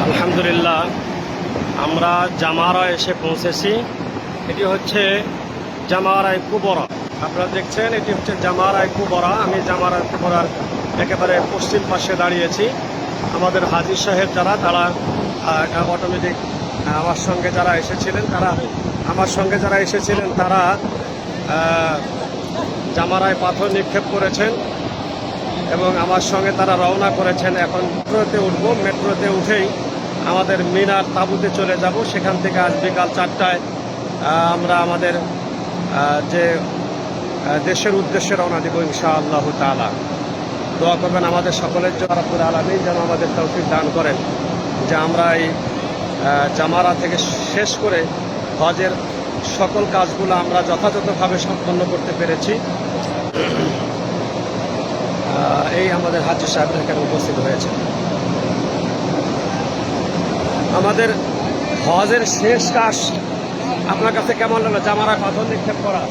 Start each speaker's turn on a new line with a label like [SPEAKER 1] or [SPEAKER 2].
[SPEAKER 1] আলহামদুলিল্লাহ, আমরা জামারা এসে পৌঁছেছি। এটি হচ্ছে জামারায়ে কুবরা। আপনারা দেখছেন, এটি হচ্ছে জামারায়ে কুবরা। আমি জামারায়ে কুবরার একেবারে পশ্চিম পাশে দাঁড়িয়েছি। আমাদের হাজী সাহেব তারা অটোমেটিক আমার সঙ্গে যারা এসেছিলেন তারা জামারায় পাথর নিক্ষেপ করেছেন এবং আমার সঙ্গে তারা রওনা করেছেন। এখন মেট্রোতে উঠব। মেট্রোতে উঠেই আমাদের মিনার তাঁবুতে চলে যাব। সেখান থেকে আজ বিকাল 4টায় আমরা আমাদের যে দেশের উদ্দেশ্যে রওনা দেব ইনশাআল্লাহ তাআলা। দোয়া করবেন আমাদের সকলের জন্য, রব্বুল আলামিন যেন আমাদের তৌফিক দান করেন যে আমরা এই জামারা থেকে শেষ করে হজের সকল কাজগুলো আমরা যথাযথভাবে সম্পন্ন করতে পেরেছি। এই আমাদের হাজী সাহেব এখানে উপস্থিত হয়েছে। আমাদের হজের শেষ কাজ আপনার কাছে কেমন লাগলো? জামারা পাথর নিক্ষেপ করা।